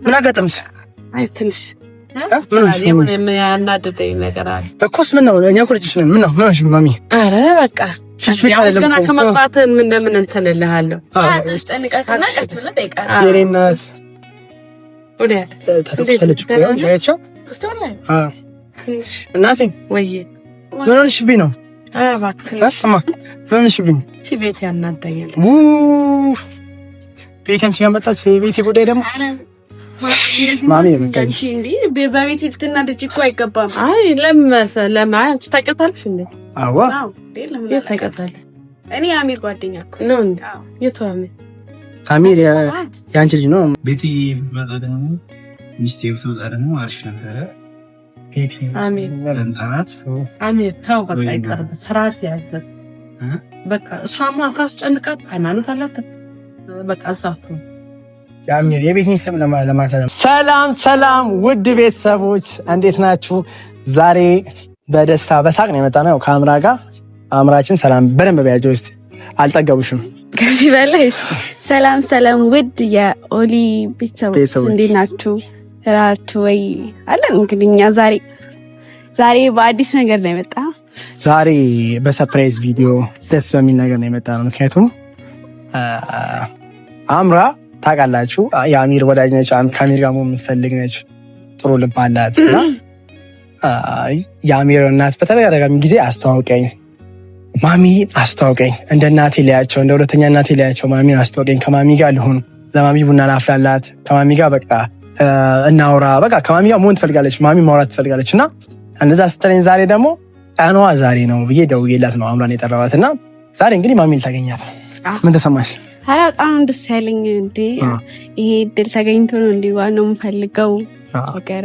ምን አጋጠምሽ? አይ ትንሽ ምን ያናደደኝ ነገር አለ እኮስ። ምን ነው እኛ እኮ ልጅሽ ነን። ምን ነው ምን ሆነሽ ማሚ? ኧረ በቃ ገና ከመጣት ምን እንትን እልሃለሁ። አትስጠንቀትና ቀስ ብለህ ጠይቃለህ። የኔ እናት ወዲያ ተሰለች እኮ ያቻው እናቴ ወይዬ ምን ሆነሽብኝ ነው? እባክህ እማ ምን ሆነሽብኝ? ቤት ያናዳኛል። ቤቴን ሲያመጣች ቤቴ ጉዳይ ደግሞ ማሚ እንጂ እንዴ በቤት ልትናደጂ እኮ አይገባም። አይ ለምን አንቺ ታውቂያታለሽ እንዴ? አዎ የት ታውቂያታለሽ? እኔ አሚር ጓደኛ እኮ ነው እንዴ? የት አሚር? አሚር ያንቺ ልጅ ነው። ቤቲ በጣም ሚስቴ ብትወጣ አሪፍ ነበረ። ቤቲ አሚር ተው በቃ ይቀርብ። ስራ ሲያዝ በቃ እሷማ ታስጨንቃት። ሃይማኖት አላት በቃ እዛቱ ያሚር የቤቴን ስም ለማንሳት። ሰላም ውድ ቤተሰቦች እንዴት ናችሁ? ዛሬ በደስታ በሳቅ ነው የመጣነው ከአምራ ጋር። አምራችን ሰላም በደንብ በያጆ ውስጥ አልጠገቡሽም ከዚህ በላይ። ሰላም ውድ የኦሊ ቤተሰቦች እንዴት ናችሁ? ራችሁ ወይ አለን። እንግዲህ እኛ ዛሬ በአዲስ ነገር ነው የመጣ። ዛሬ በሰርፕራይዝ ቪዲዮ ደስ በሚል ነገር ነው የመጣ ነው። ምክንያቱም አምራ ታውቃላችሁ የአሚር ወዳጅ ነች። ከአሚር ጋር የምትፈልግ ነች። ጥሩ ልብ አላት እና የአሚር እናት በተደጋጋሚ ጊዜ አስተዋውቀኝ፣ ማሚ አስተዋውቀኝ፣ እንደ እናቴ ሊያቸው፣ እንደ ሁለተኛ እናቴ ሊያቸው፣ ማሚን አስተዋውቀኝ፣ ከማሚ ጋር ልሆን፣ ለማሚ ቡና ላፍላላት፣ ከማሚ ጋር በቃ እናውራ፣ በቃ ከማሚ ጋር መሆን ትፈልጋለች፣ ማሚ ማውራት ትፈልጋለች። እና እንደዛ ስትለኝ ዛሬ ደግሞ ቀኗ ዛሬ ነው ብዬ ደውዬላት ነው አምራን የጠራኋት። እና ዛሬ እንግዲህ ማሚን ልታገኛት ነው። ምን ተሰማሽ? ኧረ በጣም ደስ ያለኝ እንዴ ይሄ እድል ተገኝቶ ነው እንዴ ዋናው የምፈልገው ነገር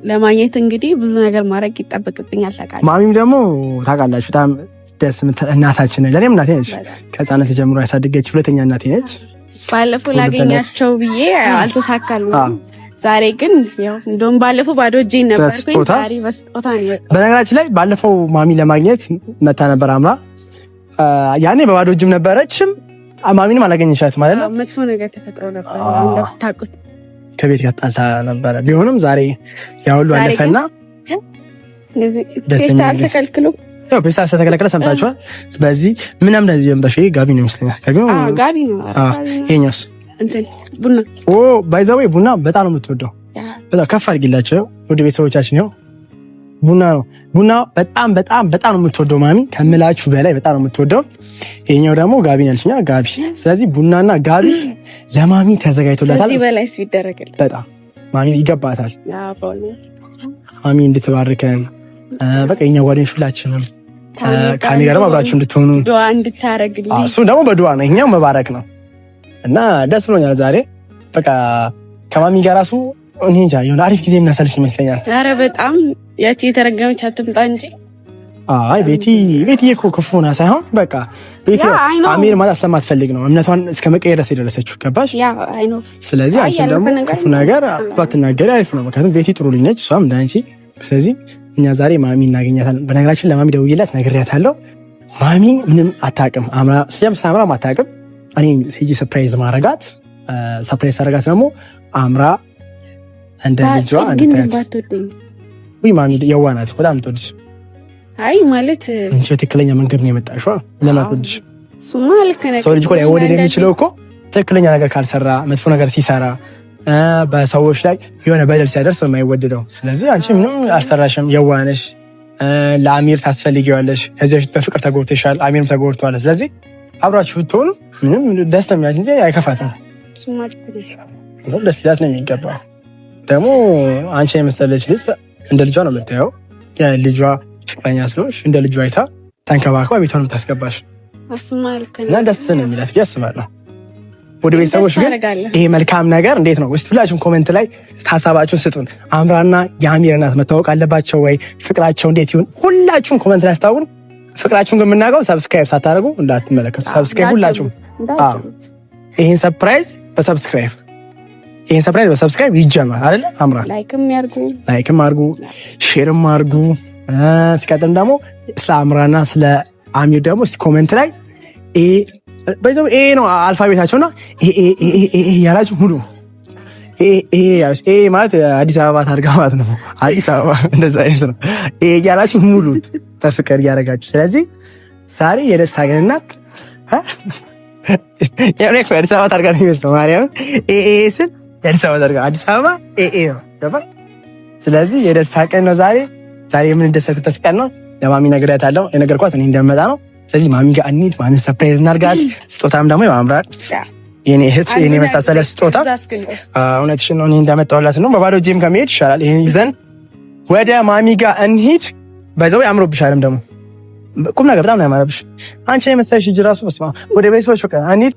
ለማግኘት እንግዲህ ብዙ ነገር ማድረግ ይጠበቅብኛል። ታውቃለህ ማሚም ደግሞ ታውቃላችሁ በጣም ደስ እናታችን ነች። ለእኔም እናቴ ነች። ከህፃነት ጀምሮ ያሳደገች ሁለተኛ እናቴ ነች። ባለፈው ላገኛቸው ብዬ አልተሳካልኝም። ዛሬ ግን ያው እንደውም ባለፈው ባዶ እጄን ነበርኩኝ። ዛሬ በስጦታ ነው። በነገራችን ላይ ባለፈው ማሚ ለማግኘት መታ ነበር አምራ። ያኔ በባዶ እጅም ነበረችም። ማሚንም አላገኘሻትም ማለት ነው። መጥፎ ነገር ተፈጥሮ ነበር እንደምታውቁት። ከቤት ጋር ጣልታ ነበረ። ቢሆንም ዛሬ ያው ሁሉ አለፈና ፌስታል ተከልክሎ ያው ፌስታል ተከለከለ። ሰምታችኋል። በዚህ ምንም እንደዚህ የምታሽ ጋቢ ነው ይመስለኛል። ጋቢ ነው። ይሄኛውስ እንትን ቡና ባይ ዘ ወይ ቡና በጣም ነው የምትወደው። በጣም ከፍ አድርጊላቸው ወደ ቤተሰቦቻችን። ይኸው ቡና ነው። ቡና በጣም ነው የምትወደው ማሚ ከምላችሁ በላይ በጣም ነው የምትወደው። ይሄኛው ደግሞ ጋቢ ነልሽኛ ጋቢ። ስለዚህ ቡናና ጋቢ ለማሚ ተዘጋጅቶላታል። እዚህ በላይስ ቢደረግል በጣም ማሚ ይገባታል። ማሚ እንድትባርከን በቃ የኛ ጓደኞች ሁላችንም ካሚ ጋር አብራችሁ እንድትሆኑ ዱአ እንድታረግልኝ። እሱ ደግሞ በዱአ ነው፣ ይሄኛው መባረክ ነው። እና ደስ ብሎኛል ዛሬ በቃ ከማሚ ጋር ራሱ እኔ እንጃ የሆነ አሪፍ ጊዜ የምናሳልፍ ይመስለኛል። ኧረ በጣም ያቺ የተረገመች አትምጣ እንጂ። አይ ቤቲ እኮ ክፉ ሆና ሳይሆን በቃ ቤቲ አሚር ማለት ስለማትፈልግ ነው እምነቷን እስከ መቀየር ድረስ የደረሰችው። ገባሽ? ስለዚህ አንቺም ደግሞ ክፉ ነገር ባትናገሪ አሪፍ ነው። ምክንያቱም ቤቲ ጥሩ ልጅ ነች፣ እሷም እንዳንቺ። ስለዚህ እኛ ዛሬ ማሚ እናገኛታለን። በነገራችን ለማሚ ደውዬላት ነግሬያታለሁ። ማሚ ምንም አታውቅም፣ አምራ አታውቅም። እኔ ሄጄ ሰርፕራይዝ ማረጋት ደግሞ አምራ እንደ ልጇ እንድታያት። ወይ ማሚ የዋህ ናት፣ በጣም ትወድሽ። አይ ማለት አንቺ በትክክለኛ መንገድ ነው የመጣሽው። ለምን አትወድሽ? ሱማ ልክ ነህ። ሰው ልጅ እኮ ሊወደድ የሚችለው እኮ ትክክለኛ ነገር ካልሰራ፣ መጥፎ ነገር ሲሰራ፣ በሰዎች ላይ የሆነ በደል ሲያደርስ ነው የማይወደደው። ስለዚህ አንቺ ምንም አልሰራሽም፣ የዋህ ነሽ። ለአሚር ታስፈልጊዋለሽ። ከዚህ በፊት በፍቅር ተጎድተሻል፣ አሚርም ተጎድቷል። ስለዚህ አብራችሁ ብትሆኑ ምንም ደስ የሚያል እንጂ አይከፋትም። ደስ ይላት ነው የሚገባው። ደግሞ አንቺ የመሰለች ልጅ እንደ ልጇ ነው የምታየው። ልጇ ፍቅረኛ ስለሆንሽ እንደ ልጇ አይታ ተንከባክባ ቤቷን የምታስገባሽ እና ደስ ነው የሚላት ብዬ አስባለሁ። ወደ ቤተሰቦች ግን ይሄ መልካም ነገር እንዴት ነው ውስጥ ሁላችሁም ኮሜንት ላይ ሀሳባችሁን ስጡን። አምራና የአሚር እናት መታወቅ አለባቸው ወይ? ፍቅራቸው እንዴት ይሁን? ሁላችሁም ኮሜንት ላይ አስታውቁን። ፍቅራችሁን ግን የምናውቀው ሰብስክራይብ ሳታደርጉ እንዳትመለከቱ። ሰብስክራይብ ሁላችሁም ይሄን ሰርፕራይዝ በሰብስክራይብ ይጀምራል አይደል? አምራ ላይክም አርጉ ሼርም አርጉ። ሲቀጥም ደግሞ ስለ አምራና ስለ አሚር ደግሞ ኮሜንት ላይ በዛው ነው አልፋቤታቸውና ያላችሁ ሙሉ ይሄ ማለት አዲስ አበባ ታርጋ ማለት ነው። አዲስ አበባ እንደዛ አይነት ነው። ይሄ እያላችሁ ሙሉት በፍቅር እያደረጋችሁ። ስለዚህ ዛሬ የደስታ ቀንና አዲስ አበባ ታርጋ ነው የሚመስለው። ማርያም ስል የአዲስ አበባ ታርጋ አዲስ አበባ ነው። ስለዚህ የደስታ ቀን ነው ዛሬ የምንደሰትበት ቀን ነው። ለማሚ ነግሬያታለሁ። የነገርኳት እኔ እንደምመጣ ነው። ስለዚህ ማሚ ጋር እንሂድ፣ ማንን ሰርፕራይዝ እናድርጋት። ስጦታም ደግሞ ያምራል። የኔ እህት የኔ መሳሰለ ስጦታ እውነትሽን ነው። እኔ እንዳመጣሁላት ነው። በባዶ እጄም ከመሄድ ይሻላል። ይሄን ይዘን ወደ ማሚ ጋር እንሂድ። በዛው ያምሮብሻልም ደግሞ ቁም ነገር በጣም ነው ያማረብሽ። አንቺ የመሰለሽ ልጅ ራሱ በስማ ወደ ቤተሰቦች በቃ እንሂድ።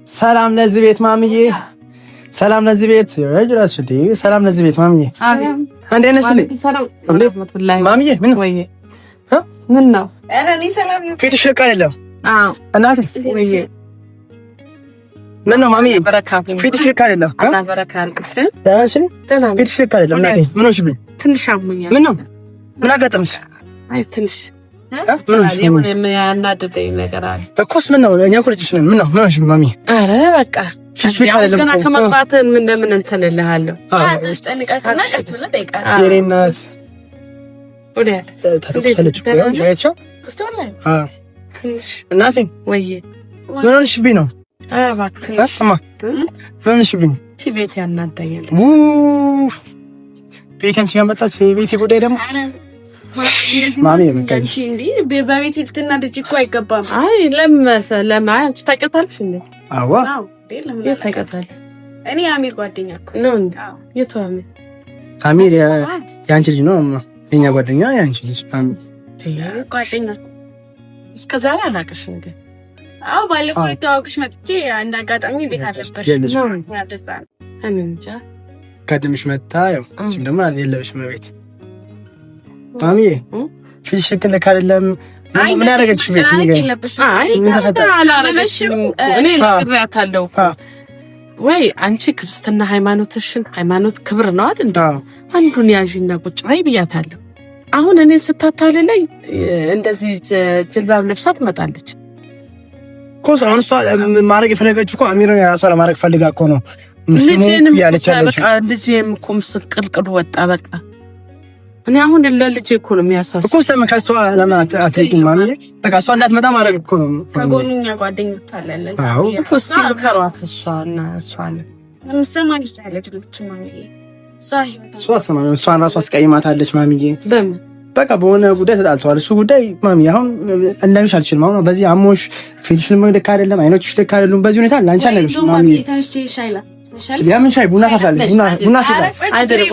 ሰላም ለዚህ ቤት ማሚዬ፣ ሰላም ለዚህ ቤት ያጅራስ ፍዲ፣ ሰላም ለዚህ ቤት ማሚዬ። እንዴት ነሽ? ማሚዬ ምን ነው ፊትሽ ልክ አይደለም። እናቴ ምን ነው ማሚዬ ፊትሽ ልክ አይደለም። ፊትሽ ልክ አይደለም እናቴ። ምን ሆንሽብኝ? ትንሽ አሞኛል። ምን ነው ምን አጋጠመሽ? አይ ትንሽ ያናደደኝ ነገር አለ እኮስ። ምን ነው እኛ እኮ ልጅሽ ነን። ምን ነው ምን ሆንሽብኝ ማሚዬ? ኧረ በቃ ገና ከመግባት ምን እንትን እልሃለሁ። የኔ እናት እናቴ ምን ሆንሽብኝ ነው? ምን ሆንሽብኝ? ቤት ያናዳኛል። ቤቴን ሲያመጣት የቤቴ ጉዳይ ደግሞ ማሚ የምንቀልሽ በቤት ልትናደጂ እኮ አይገባም። አይ ለምን አንቺ ታውቂያታለሽ እንዴ? አዋ የት ታውቂያታለሽ? እኔ አሚር ጓደኛ እኮ ነው እንዴ? የቱ አሚር? አሚር የአንቺ ልጅ ነው። የኛ ጓደኛ የአንቺ ልጅ ጓደኛ። እስከ ዛሬ አላውቅሽ እንዴ? አዎ ባለፈው ልታወቅሽ መጥቼ አንድ አጋጣሚ ቤት አልነበርሽ። እኔ እንጃ ቀድምሽ መጣ። ያው አንቺም ደግሞ የለብሽም ቤት። ማሚዬ ፊትሽ ልክ አይደለም። ምን ያደረገችሽ ቤት? አይ አላረገችም። እኔ ነግሬያታለሁ ወይ አንቺ ክርስትና ሃይማኖት ክብር ነው አይደል? አንዱን ያዥና ቁጭ በይ ብያታለሁ። አሁን እኔ ስታታልለኝ እንደዚህ ጅልባብ ለብሳ ትመጣለች እኮ። አሁን እሷ ማድረግ የፈለገችው እኮ አሚርን የራሷ ለማድረግ ፈልጋ እኮ ነው። ልጄንም በቃ ልጄም እኮ ምስቅልቅሉ ወጣ በቃ። እኔ አሁን ለልጄ እኮ ነው የሚያሳስብ እኮ። ስለምን ከእሷ ለምን አትሄጂም ማሚዬ? በቃ እሷ እንዳትመጣ ማድረግ እኮ ነው። ከጎንኛ ጓደኞች አለለ እኮ እስቲ ምከሯት። እሷና እሷን ራሱ አስቀይማታለች ማሚዬ። በምን በቃ በሆነ ጉዳይ ተጣልተዋል። እሱ ጉዳይ ማሚ አሁን እንደምሽ አልችልም። አሁን በዚህ አሞሽ ፊትሽን ልክ አይደለም፣ አይኖችሽ ልክ አይደለም። በዚህ ሁኔታ ላንቺ አለብሽ ማሚ። የምን ሻይ? ቡና ታፍላለች። ቡና ታፍላለች አይደለም?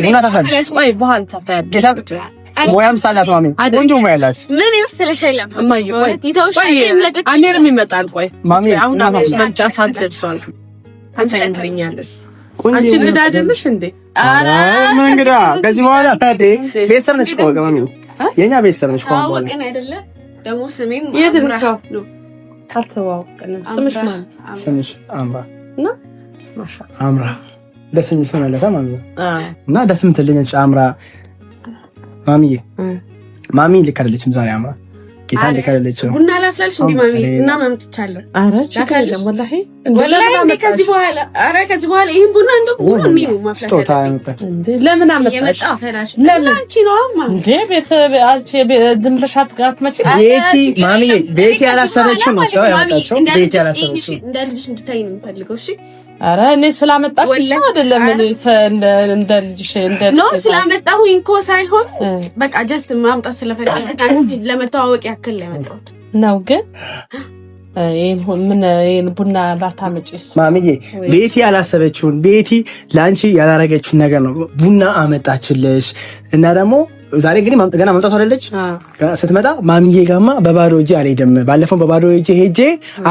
ቡና ታፍላለች። ወይ በኋላ ታፈያለች። ሙያም ሳላት ማሚ፣ ቆንጆ ሙያ ያላት ምን ይመስልሽ? አይለም እማዬ አሜርም ይመጣል። ቆይ ማሚ አሁን መምጫ ሰዓት ደርሷል። አንተ እንግኛለሽ አንቺ እንግዳ አይደለሽ እንዴ? ኧረ ምን እንግዳ? ከዚህ በኋላ ታዴ ቤተሰብ ነች እኮ ማሚ፣ የኛ ቤተሰብ ነች እኮ። አወቅ አይደለ? ደግሞ ስሜም የት ነው? አልተዋወቅንም። ስምሽ ማለት ስምሽ አምራ እና ማሻ አምራ ደስ የሚል ስም አለታ ማሚ። እና ደስ የምትልኝ አምራ ማሚዬ። ማሚ ልክ አይደለችም ዛሬ አምራ ጌታ ልክ አይደለችም። ቡና ላፍላልሽ እንዴ ማሚ? እና ማምጥቻለሁ። ኧረ ችግር የለም ወላሂ ከዚህ በኋላ ይሄን ቡና እንደው ሁሉ ነው ማፍላት ስጦታ ያመጣ እንዴ? ለምን አመጣሽ? ለምን አንቺ ነው እንዴ? ቤት አንቺ ዝም ብለሽ አትመጪ? ቤቲ ማሚዬ ቤቲ ያላሰበችው ነው ሰው ያመጣችው። ቤቲ ያላሰበችው እንደ ልጅሽ እንድታይ ነው የምፈልገው። እሺ ኧረ እኔ ስላመጣሽ ብቻ አይደለም። እንደ ልጅሽ ነው ስላመጣሁኝ እኮ ሳይሆን በቃ ጀስት ማምጣት ስለፈለግኩ ለመተዋወቅ ያክል ለመጣሁት ነው። ግን ይሄን ቡና ባታመጪስ? ማሚዬ ቤቲ ያላሰበችውን ቤቲ ላንቺ ያላረገችውን ነገር ነው ቡና አመጣችልሽ። እና ደግሞ ዛሬ እንግዲህ ገና መምጣቱ አይደለች። ስትመጣ ማሚዬ ጋማ በባዶ እጄ አልሄድም። ባለፈው በባዶ እጄ ሄጄ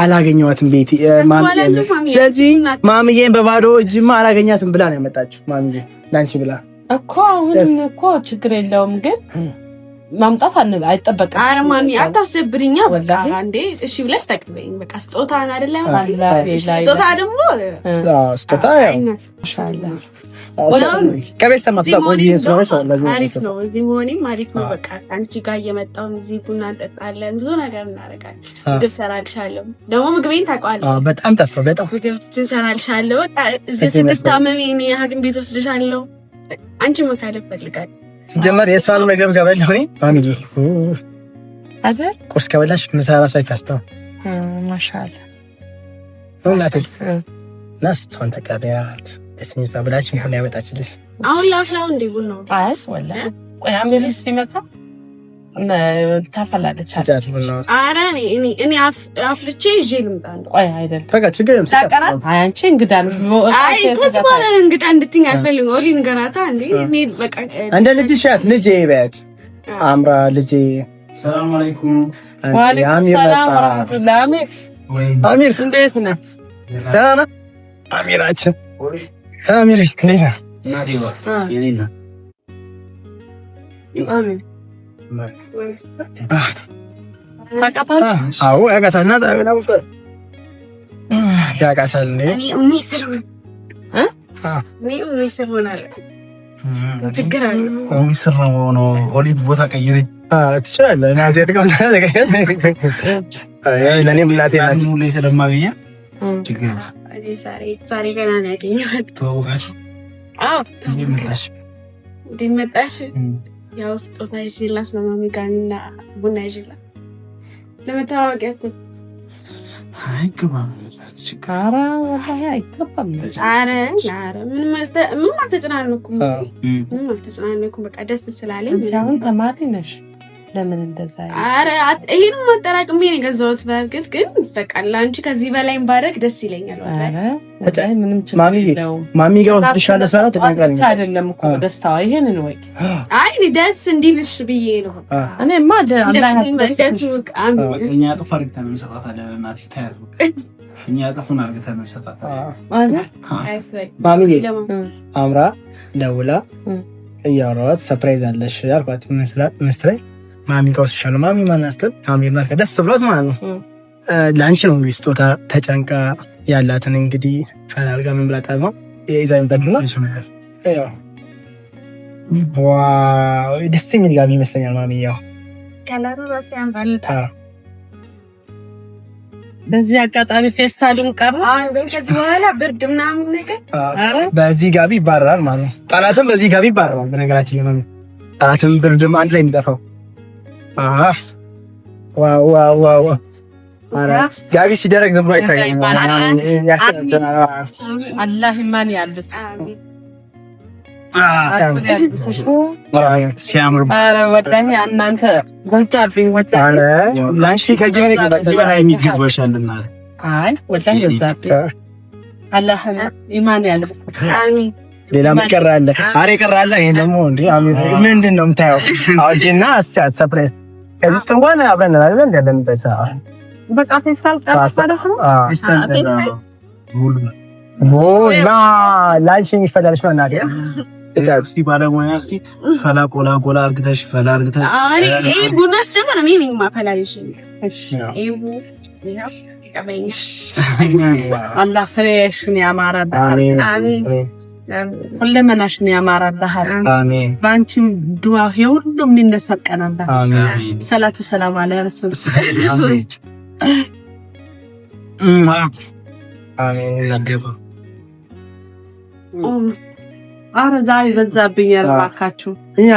አላገኘኋትም ቤቲ ማሚዬ። ስለዚህ ማሚዬን በባዶ እጅማ አላገኛትም ብላ ነው ያመጣችው ማሚዬ ላንቺ ብላ እኮ። አሁን እኮ ችግር የለውም ግን ማምጣት አይጠበቅም። ኧረ ማሚ አታስደብሪኛ። በቃ አንዴ እሺ ብለሽ ተቀበይኝ። በቃ ስጦታ አይደለ? ስጦታ ደግሞ ስጦታ ያው ኢንሻአላህ አሪፍ ነው። እዚህ መሆኔም አሪፍ ነው። በቃ አንቺ ጋር እየመጣሁ እዚህ ቡና እንጠጣለን፣ ብዙ ነገር እናደርጋለን። ምግብ ሰራልሻለሁ። ደግሞ ምግቤን ታውቀዋለህ። በጣም ጠፋ። በጣም ምግብ ሰራልሻለሁ። በቃ እዚህ ስትታመሚ እኔ ሐኪም ቤት ወስድሻለሁ። አንቺ መካለፍ ፈልጋለሁ። ሲጀመር የሷን ምግብ ከበላሁ ማሚዬ አይደል ቁርስ ከበላሽ ምሳ እራሱ አይታስተው ማሻአላ እናቴ ናስቷን ተቀበያት እስሚሳ ብላችሁ ምን ያመጣችልሽ አሁን ላፍላው እንዴ ቡናው አይ ወላሂ ቆይ አምቢልስ ሲመጣ ታፈላለች አጫት ቡናው ኧረ እኔ አፍልቼ ይዤ ልምጣ ቆይ አይደል በቃ ችግር የለም ታቀራል አይ አንቺ እንግዳ ነው አይ ተስባለ እንግዳ እንድትኝ አልፈልግም ኦሊ ንገራታ እንዴ እኔ በቃ እንደ ልጅሽ ያት ልጄ በት አምራ ልጄ ሰላም አለይኩም ወአለይኩም ሰላም ወራህመቱላህ አሚር እንዴት ነህ ደህና ነህ አሚራችን አሚር እንዴት ነህ እናቴ የኔና አሚር አዎ ያቃታል እና ያቃታል እኔ ሚስር ሆናል ችግር አለ ሚስር ነው ኦሊቭ ቦታ ቀይሬ ትችላለህ እና አድርገው ለኔም እናቴ ናት ሁሌ ስለማገኘ ችግር ነው ዛሬ ገና ነው ያገኘኋት ተዋውቃሽ እንዴት መጣሽ ያው ስጦታ ይዤላት ነው ማሚ ጋርና ቡና ይዤላት ለመታወቂያ አይገባም ችካራ ወላሂ አይገባም ኧረ ምን አልተጨናነኩም በቃ ደስ ስላለኝ አሁን ተማሪ ነሽ ለምን እንደዛ ኧረ ይሄን ማጠራቅሜ ነው የገዛሁት በእርግጥ ግን በቃ ለአንቺ ከዚህ በላይም ባደርግ ደስ ይለኛል ወላሂ ምንም ችግር የለውም ማሚ ጋር ወጥሻለ ሰዓት ተጠንቀቀኝ አይደለም እኮ ደስታው ይሄንን ወይ አይ ደስ እንዲልሽ ብዬ ነው እኔማ አላህ ያስደስት እኛ ጥፋ አድርገን እንሰጣታለን እናቴ ታያሉ እኛ ጥፉን አድርገን እንሰጣታለን ማሚ አምራ ደውላ እያወራኋት ሰርፕራይዝ አለሽ ያልኳት መስለኝ ማሚ ጋር ወስሻለሁ ማሚ ማናስተል አሚርና ደስ ብሏት ማለት ነው ላንቺ ነው እንግዲህ ስጦታ ተጨንቃ ያላትን እንግዲህ ፈላልጋ ምን ብላ ታማ የኢዛይን ተብሎ ዋው ደስ የሚል ጋቢ ይመስለኛል ማሚ ያው ከለሩ ራስ ያምራል በዚህ አጋጣሚ ፌስታሉን ቀረ ከዚህ በኋላ ብርድ ምናምን ነገር በዚህ ጋቢ ይባረራል ማለት ነው ጠላትም በዚህ ጋቢ ይባረራል በነገራችን ላይ ጠላትም ብርድም አንድ ላይ የሚጠፋው ዋው አራ ጋቢ ሲደረግ ዝም ብሎ አይታየም አላህ ማን ያልብስ ሲያምር አረ ወዳኔ እናንተ ወጣብኝ አረ ላንቺ ከዚህ በላይ የሚገባሻልና አይ ወዳኔ ወጣብኝ አላህ ኢማን ያልብስ አሚን ሌላ መቀራ አለ አሬ ቀራ አለ ይሄ ደግሞ እንዴ አሚር ምንድነው የምታየው አውጪና አስቻት ሰፕሬት ከዚህ ውስጥ እንኳን አብረን አይደል እንደምንበሳ በቃ ፌስታል ቀርታ ደግሞ ና ላንቺ ይፈዳልሽ ነው እናቴ እስቲ ባለሙያ እስቲ ፈላ ቆላ አርግተሽ ፈላ አርግተሽ አሬ ቡና ስጀምር እኔ ነኝ ማፈላልሽ እሺ አላህ ፍሬሽን ያማራል አሜን ሁለመናሽን ያማራል አሜን ባንቺ ዱዓ ሁሉም ይነሰቀናል አሜን ሰላቱ ሰላም አለ ረሱል አሜን ለገባ አረ ዛሬ በዛብኝ ያልባካችሁ እኛ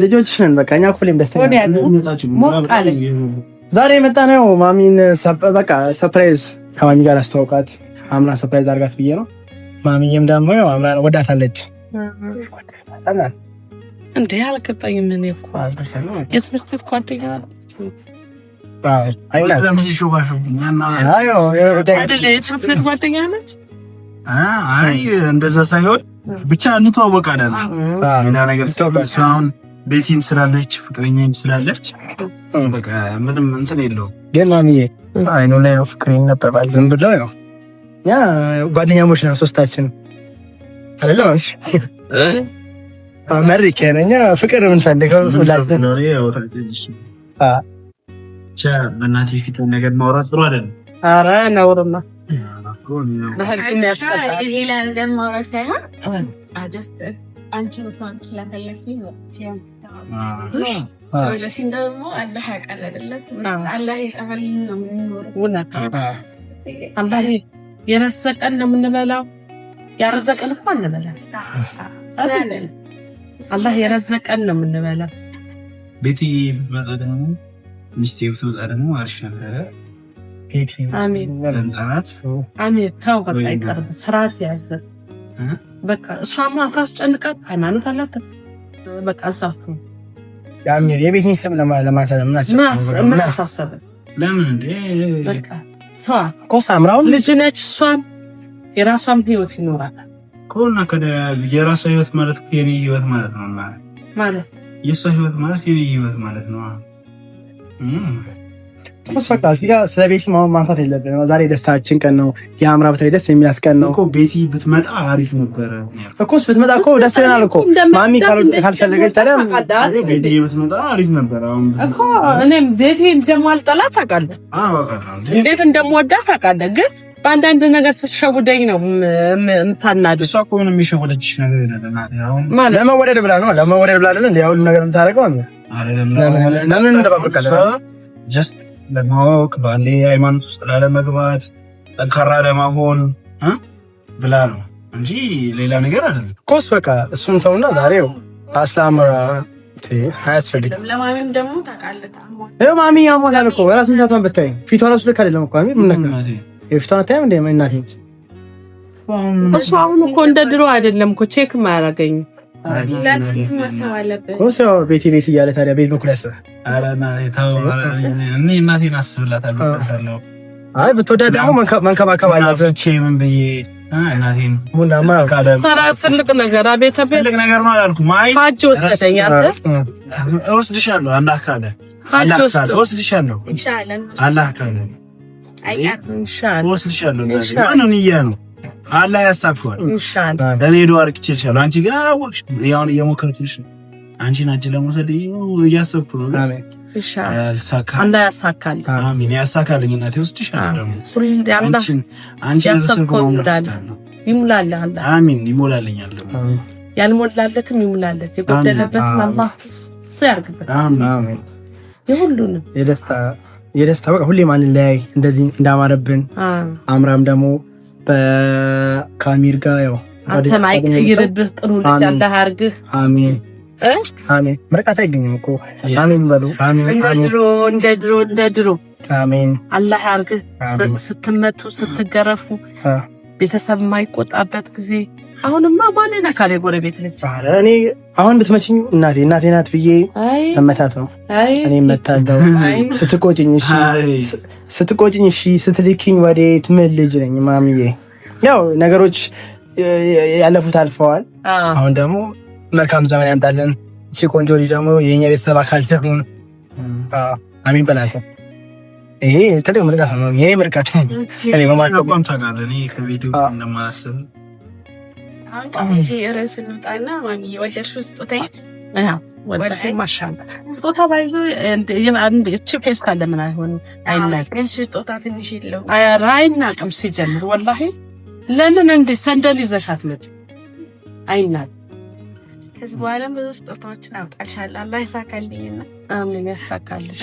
ልጆች ነን በቃ እኛ ሁሌም ደስተኛ ዛሬ የመጣ ነው ማሚን በቃ ሰርፕራይዝ ከማሚ ጋር አስተዋውቃት አምና ሰርፕራይዝ አድርጋት ብዬ ነው ማሚዬም ደግሞ አምና ወዳታለች እንዴ አልገባኝም እኔ እኮ የትምህርት ቤት ጓደኛ ነች አይ እንደዛ ሳይሆን ብቻ እንተዋወቃለን እና ነገር አሁን ቤቲም ስላለች ፍቅረኛም ስላለች በቃ ምንም እንትን የለውም ግን ማሚዬ አይኑ ላይ ፍቅሬን ነበር ባል ዝም ብለው ነው ያ ጓደኛሞች ነው ሶስታችን አይደለም መሪክ ነኛ ፍቅር የምንፈልገው ሁላችን ነው። ያው ታውቂልሽ በእናቴ ፊት ነገር ማውራት ጥሩ አይደለም። ኧረ ነውርማ ለሀገር ያስቀጣል። ሌላ ነገር ማውራት ሳይሆን አንቺ እንኳን ስለፈለግኝ ነው ወለሽን ደግሞ አላህ ያውቃል አይደለም። አላህ ይጸፈልኝ ነው የምንኖረው። አላህ የረዘቀን ነው የምንበላው። ያረዘቀን እኮ አንበላም። አላህ የረዘቀን ነው የምንበላው። ቤቲ መጣደሙ ሚስቴ ብትወጣ ደግሞ አሪፍ ነበረ። አሜን አሜን። ተው በቃ ይቀርብ ስራ ሲያዝ በቃ እሷማ ታስጨንቃት። ሃይማኖት አላት በቃ አሳፉ ያሚር የቤቴን ስም ለማንሳት ምን አሳሰበ? ለምን እንዴ በቃ ተዋ እኮ ሳምራውን ልጅ ነች። እሷም የራሷም ህይወት ይኖራታል ኮና ከደ የራሷ ህይወት ማለት የኔ ህይወት ማለት ነው ማለት የሷ ህይወት ማለት የኔ ህይወት ማለት ነው። በቃ እዚህ ጋር ስለ ቤቲ ማንሳት የለብንም። ዛሬ ደስታችን ቀን ነው። የአምራ በተለይ ደስ የሚላት ቀን ነው እኮ። ቤቲ ብትመጣ አሪፍ ነበረ እኮስ ብትመጣ እኮ ደስ ይለናል እኮ። ማሚ ካልፈለገች ታዲያ ቤቲ ብትመጣ አሪፍ ነበረ እኮ። እኔም ቤቲ እንደማልጠላት ታውቃለህ፣ እንዴት እንደምወዳት ታውቃለህ። ግን በአንዳንድ ነገር ስትሸውደኝ ነው የምታናድድ። እሷ እኮ ምንም የሚሸውደችሽ ነገር የለም ማለት ለመወደድ ብላ ነው። ለመወደድ ብላ አይደል ያው ሁሉ ነገር የምታደርገው ለምን እንደባበቃለ ጀስት ለማወቅ በአንዴ ሃይማኖት ውስጥ ላለመግባት ጠንካራ ለመሆን ብላ ነው እንጂ ሌላ ነገር አይደለም። ኮስ በቃ እሱን ተውና ዛሬው አስላም አያስፈልግም። ለማሚም ደግሞ ታውቃለህ ማሚ ያሞታል እኮ ራስ ምታቷን ብታይ ፊቷ ራሱ ልክ አይደለም እኮ ምን ነካ የፊቷን ታይም እንደ እናቴ እሷ አሁን እኮ እንደ ድሮ አይደለም እኮ ቼክ ማያረገኝ ቤቲ እያለ ታዲያ ቤት በኩል ያስበ እኔ እናቴን አስብላታለሁ። አይ ብትወዳት ደግሞ መንከባከብ አለበት። ምን ብዬ እናቴን ትልቅ ነገር አቤት ትልቅ ነገር ነው አላልኩም። አይ ሀጅ ወሰደኝ አንተ እወስድሻለሁ። አላህ ካለ እወስድሻለሁ። አላህ ካለ እወስድሻለሁ። ማንን እያ ነው አላህ ያሳፍዋል። ኢንሻአላህ እኔ ዱአ አርክቼልሻለሁ። አንቺ ግን አላወቅሽም። ያው እየሞከርኩሽ አንቺን አጅ ለመውሰድ እያሰብኩ ነው። አሜን ኢንሻአላህ አላህ ያሳካል። አሜን ያሳካልኝ። እናቴ ወስድሻለሁ። አንቺ ያሰብከው ይሙላልህ አላህ። አሜን ይሞላልኛል። ያልሞላለትም ይሙላለት፣ የጎደለበትም አላህ ያርግበት። አሜን የሁሉንም የደስታ በቃ ሁሌ ማን ላይ እንደዚህ እንዳማረብን አምራም ደግሞ በካሚር ጋር ያው አንተም አይቀይርብህ። ጥሩ ልጅ አላህ ያርግህ። አሜን አሜን። ምርቃት አይገኝም እኮ አሜን በሉ። እንደ ድሮ አሜን አላህ ያርግህ። ስትመቱ ስትገረፉ ቤተሰብ የማይቆጣበት ጊዜ አሁንማ ማንን አካል የጎረቤት ልጅ እኔ አሁን ብትመችኝ እናቴ ናት ብዬ መመታት ነው። እኔ መታለው ስትቆጭኝ እሺ ስትልኪኝ ወዴት ምን ልጅ ነኝ ማሚዬ። ያው ነገሮች ያለፉት አልፈዋል። አሁን ደግሞ መልካም ዘመን ያምጣልን። እሺ ቆንጆ ልጅ ደግሞ የኛ ቤተሰብ አካል ትሁን። አሜን በላተ። ይሄ ትልቅ ምርቃት ነው። ይሄ ምርቃት እኔ በማቆም ታውቃለህ። እኔ ከቤቱ እንደማላስብ አንቺ ርዕስ እንውጣና ማሚ ወደድሽው ስጦታዬ? ወላሂ ማሻአላ ስጦታ ባይዞ እቺ ፌስታ ለምን አይሆንም? አይናቅም ስጦታ ትንሽ ይለው አይናቅም። ሲጀምር ወላሂ ለምን እንደ ሰንደል ይዘሻት መጥ አይናቅም። ከዚህ በኋላ ብዙ ስጦታዎችን አውጣልሻለሁ። አላህ ያሳካልኝና አሜን ያሳካልሽ።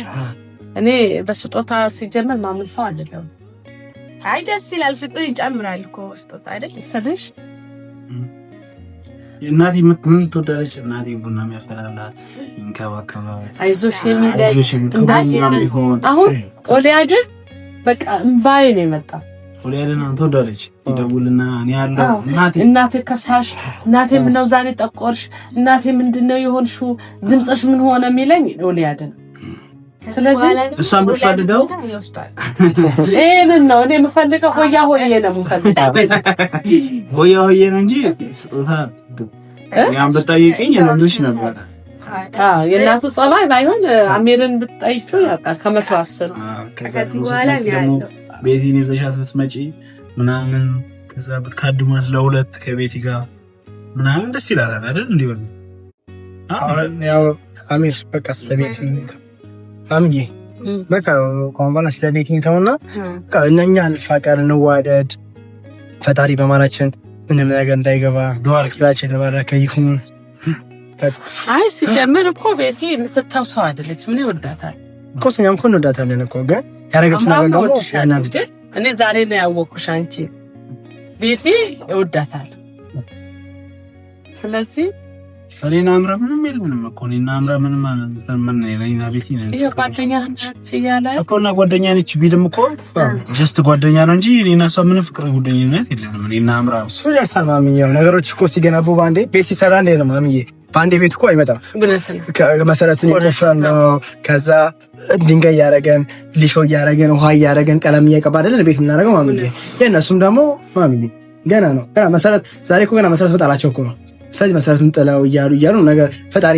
እኔ በስጦታ ሲጀምር ማምን ሰው አይደለም። አይ ደስ ይላል። ፍቅር ይጨምራል እኮ ስጦታ አይደል? ሰደሽ እናቴ ምን ትወዳለች? እናቴ ቡና የሚያፈላላት ይንከባከባት፣ አይዞሽ የሚሆን አሁን ኦሊያድ በቃ እምባዬ ነው የመጣ። ኦሊያድን ትወዳለች። ይደውልና እኔ ያለው እናቴ ከሳሽ፣ እናቴ ምነው ዛሬ ጠቆርሽ፣ እናቴ ምንድነው የሆንሽው፣ ድምፅሽ ምን ሆነ የሚለኝ ኦሊያድ ነው። ስለዚህ እሷን ብትፈልገው ይሄንን ነው እኔ የምፈልገው። ሆያ ሆዬ ነው የምፈልገው። ሆያ ሆዬ ነው እንጂ ስጦታ ያን ብትጠይቀኝ እነግርሽ ነበር። የእናቱ ጸባይ ባይሆን አሚርን ብትጠይቂው ያውቃል ከመቶ 10። ከዚህ በኋላ ያለው ቤቲን ይዘሻት ብትመጪ ምናምን ከዛ ብትካድሟት ለሁለት ከቤቲ ጋር ምናምን ደስ ይላታል አይደል? እንዲሆን ያው አሚር በቃ ስለቤት አምዬ በቃ ኮምባላ ስለቤት እንተውና እኛ እንፋቀር እንዋደድ ፈጣሪ በማላችን ምንም ነገር እንዳይገባ ዱዓ አርክላችን የተባረከ ይሁን። አይ ሲጀምር እኮ ቤቴ የምትተው ሰው አይደለች። ምን ይወዳታል እኮ እኛም እኮ እንወዳታለን እኮ ግን ያረጋችሁ ነገር ደግሞ ያናድድ። እኔ ዛሬ ነው ያወቅኩሽ አንቺ ቤቴ እወዳታለሁ። ስለዚህ እኔና አምራ ምንም የለንም እኮ እኔና አምራ ምንም ምን የለኝና ቤቴ ነኝ። ይሄ ጓደኛ ነች እያለ እኮ እና ጓደኛ ነች ቢልም እኮ ጀስት ጓደኛ ነው እንጂ እኔና እሷ ምንም ፍቅር ጉዳይነት የለንም። እኔና አምራ እሱ ያርሳል ማሚዬው ነገሮች እኮ ሲገነቡ ባንዴ ቤት ሲሰራ እንደ ነው ማሚዬ ባንዴ ቤት እኮ አይመጣም። ከመሰረቱን ይቆፍራል ነው ከዛ ድንጋይ ያረገን ሊሾ ያረገን ውሃ ያረገን ቀለም እየቀባ አይደል ቤት የምናደርገው ማሚዬ። የእነሱም ደግሞ ማሚዬ ገና ነው ገና መሰረት ዛሬ እኮ ገና መሰረት በጣላቸው እኮ ነው። ስለዚህ መሰረቱን ጥለው እያሉ ነገር ፈጣሪ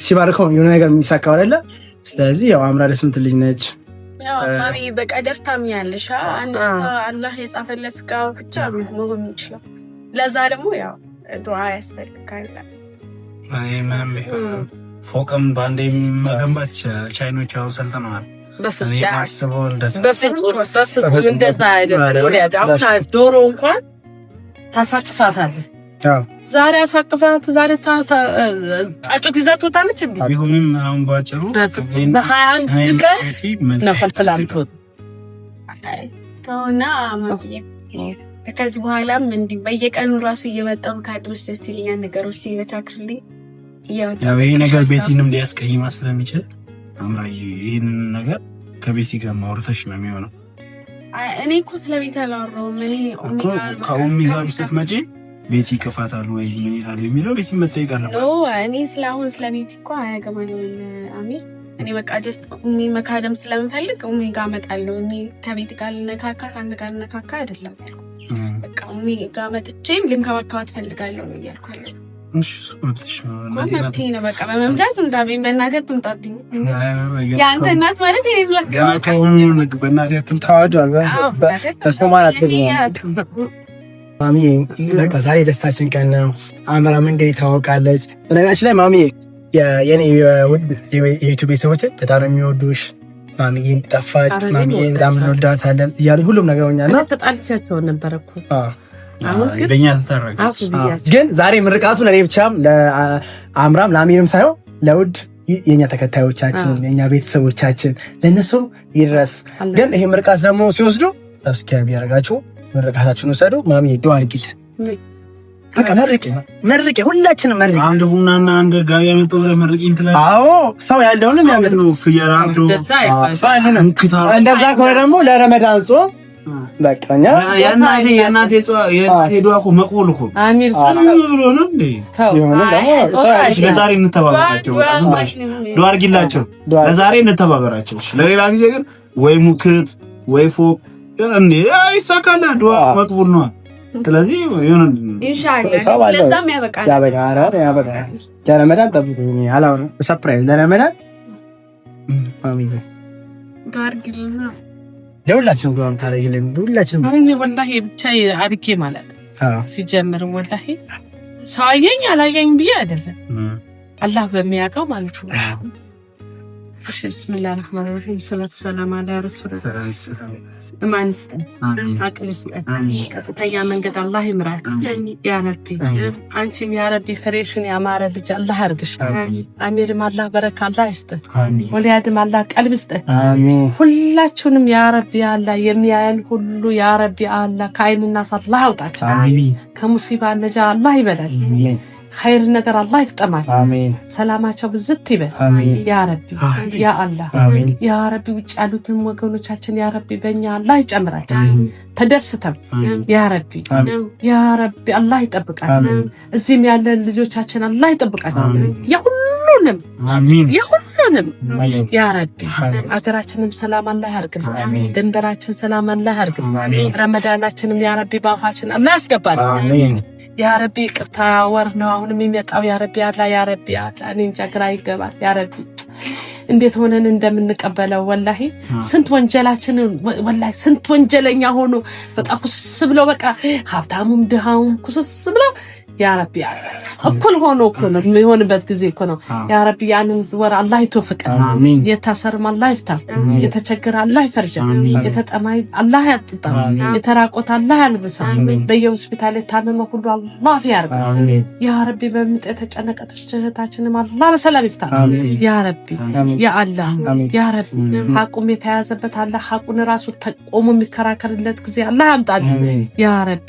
ሲባርከው የሆነ ነገር የሚሳካው አይደለ። ስለዚህ ያው አምራ ደስ የምትል ልጅ ነች። ያው ማሚ በቀደር ታምኛለሽ አንተ አላህ የጻፈለት ጋር ብቻ መሆን ይችላል። ለዛ ደግሞ ያው ዱዓ ያስፈልጋል። አይ ምንም ፎቅም ባንዴ መገንባት ይችላል። ቻይኖች አሁን ሰልጥነዋል። በፍጹም እንደዛ አይደለም። ዶሮ እንኳን ታሳቅፋታለህ። ዛሬ አሳቅፋት ዛሬ ጫጩት ይዛ ትወጣለች እንዴ? ቢሆንም አሁን ባጭሩ በ21 ቀን ነው ፈልፍላምት ተውና ከዚህ በኋላም እንዲህ በየቀኑ ራሱ እየመጣሁ ካድሮስ ደስ ይለኛል። ነገሮች ሲመቻክልኝ ያው ይሄ ነገር ቤቲንም ሊያስቀይማ ስለሚችል አምራ ይሄን ነገር ከቤቲ ጋር ማውራትሽ ነው የሚሆነው። እኔ እኮ ስለቤት አላወራሁም። እኔ ከኡሚ ጋር ስትመጪ ቤቲ ይከፋታል ወይ ምን ይላል የሚለው ቤቲ መጠየቅ አለበት። እኔ ስለአሁን ስለቤት እኮ አያገባኝም አሚር። እኔ በቃ ጀስት ኡሚ መካደም ስለምፈልግ ኡሚ ጋር እመጣለሁ። እኔ ከቤት ጋር ልነካካ ከአንተ ጋር ልነካካ አይደለም ያልኩት። በቃ ኡሚ ጋር መጥቼም ልንከባከባት ፈልጋለሁ ነው እያልኩ ያለው። እሺ ሱማትሽ ነው በቃ በመምጣት እንታብኝ በእናትህ ትምጣብኝ። ያንተ እናት ማለት ይሄ ነው ገና ከኡሚ በእናትህ ትምታዋጃል ተስማማት ማሚ በቃ ዛሬ ደስታችን ቀን ነው። አምራ መንገድ ታወቃለች። በነገራችን ላይ ማሚ የኔ የዩቲዩብ ቤተሰቦች በጣም የሚወዱሽ ማሚዬን ጠፋች ማሚዬን በጣም እንወዳታለን እያሉኝ ሁሉም ነገር ሆኛና ተጣልቻቸው ነበር እኮ አሁን ግን ግን ዛሬ ምርቃቱ ለኔ ብቻም ለአምራም ለአሚርም ሳይሆን ለውድ የኛ ተከታዮቻችን የኛ ቤተሰቦቻችን ለነሱም ይድረስ። ግን ይሄ ምርቃት ደግሞ ሲወስዱ ሰብስክራይብ ያደርጋችሁ ምርቃታችሁን ወሰዱ። ማሚ ዱዓ አድርጊት በቃ መርቂ ሁላችንም መርቂ። አንድ ቡናና አንድ ጋቢ ያመጣው ለመርቂ እንትን አዎ ሰው ያለውንም ያመጣው ፍየራ አብዶ እንደዛ ከሆነ ደግሞ ለረመዳን ጾም በቃኛ የእናቴ ዱዓ እኮ መቅቡል እኮ አሚር ብሎ ነው እንዴ? ይሁን ደግሞ ለዛሬ እንተባበራቸው። ዱዓ አድርጊላቸው ለዛሬ እንተባበራቸው። ለሌላ ጊዜ ግን ወይ ሙክት ወይ ፎቅ እንዴ አይሳካና ዱዓ መቅቡል ነው። ስለዚህ ይሁን ኢንሻአላህ ለዛም ያበቃል። ለረመዳን ጠብቁኝ። አላውራ ሰርፕራይዝ ለረመዳን አሚን ጋርግልና ለሁላችንም ዱዓ ታረግልን። ሁላችንም አሁን ወላሂ ብቻ አርኬ ማለት ሲጀምር ወላሂ ሳየኝ አላየኝ ብዬ አይደለም አላህ በሚያውቀው ማለት ነው። ብስሚላህ ረህማን ረሂም ሰላቱ ሰላም አላ ረሱላህ እማንስ አቅልስ ቀጥተኛ መንገድ አላህ ይምራል ያ ረቢ። አንቺም ያ ረቢ ፍሬሽን ያማረ ልጅ አላህ አርግሽ። አሚርም አላህ በረካ አላህ ይስጥ። ወሊያድም አላህ ቀልብ ይስጥ። ሁላችሁንም ያ ረቢ አላህ የሚያየን ሁሉ ያ ረቢ አላህ ከአይንና አላህ አውጣቸው። ከሙሲባ ነጃ አላህ ይበላል። خير ነገር አላህ ይፍጠማል። አሜን። ሰላማቸው ብዝት ይበል ያ ረቢ ያ አላህ ያ ረቢ። ውጭ ያሉትን ወገኖቻችን ያ ረቢ በእኛ አላህ ይጨምራቸው ተደስተው ያ ረቢ ያ ረቢ አላህ ይጠብቃቸው። እዚህም ያለን ልጆቻችን አላህ ይጠብቃቸው የሁሉንም አሜን የሁሉንም ያ ረቢ። አገራችንም ሰላም አላህ ያርግልን። ድንበራችን ሰላም አላህ ያርግልን። ረመዳናችንም ያ ረቢ ባፋችን አላህ ያስገባል። አሜን ያ ረቢ። ቅርታ ወር ነው አሁን የሚመጣው ያ ረቢ አላ ያ ረቢ አላ እኔ እንጃ ግራ ይገባል። ያ ረቢ እንዴት ሆነን እንደምንቀበለው ወላሂ ስንት ወንጀላችን ወላሂ ስንት ወንጀለኛ ሆኖ በቃ ኩስስ ብሎ በቃ ሀብታሙም ድሃውም ኩስስ ብሎ ያ ረቢ እኩል ሆኖ እኮ ነው የሚሆንበት ጊዜ እኮ ነው። ያ ረቢ ያንን ወር አላህ ይተወፍቀን። የታሰርም አላህ ይፍታ፣ የተቸገረ አላህ ይፈርጃ፣ የተጠማይ አላህ ያጥጣ፣ የተራቆተ አላህ ያልብሳ፣ በየሆስፒታል የታመመ ሁሉ አላህ ያርግ። ያ ረቢ በምጥ የተጨነቀች እህታችንም አላህ በሰላም ይፍታ። ያ ረቢ ያ አላህ ያ ረቢ ሐቁም የተያዘበት አላህ ሐቁን ራሱ ተቆሞ የሚከራከርለት ጊዜ አላህ ያምጣል። ያ ረቢ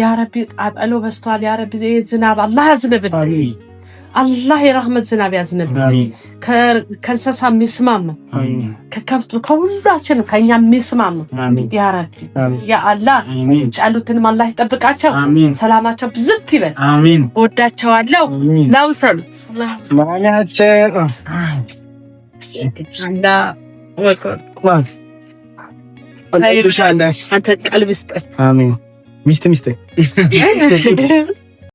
ያ ረቢ ጣጣሎ በስተዋል። ያ ረቢ ዝናብ አላህ ያዝንብል። አላህ የረህመት ዝናብ ያዝንብል። ከእንስሳ የሚስማማ ከከብቱ ከሁላችን ከኛ የሚስማማ ያ ረቢ ያ አላህ ጫሉትንም አላህ ይጠብቃቸው፣ ሰላማቸው ብዝት ይበል። ወዳቸዋለሁ። ላውሰሉ ማኛቸው አንተ ቀልብ ስጠት። አሜን። ሚስት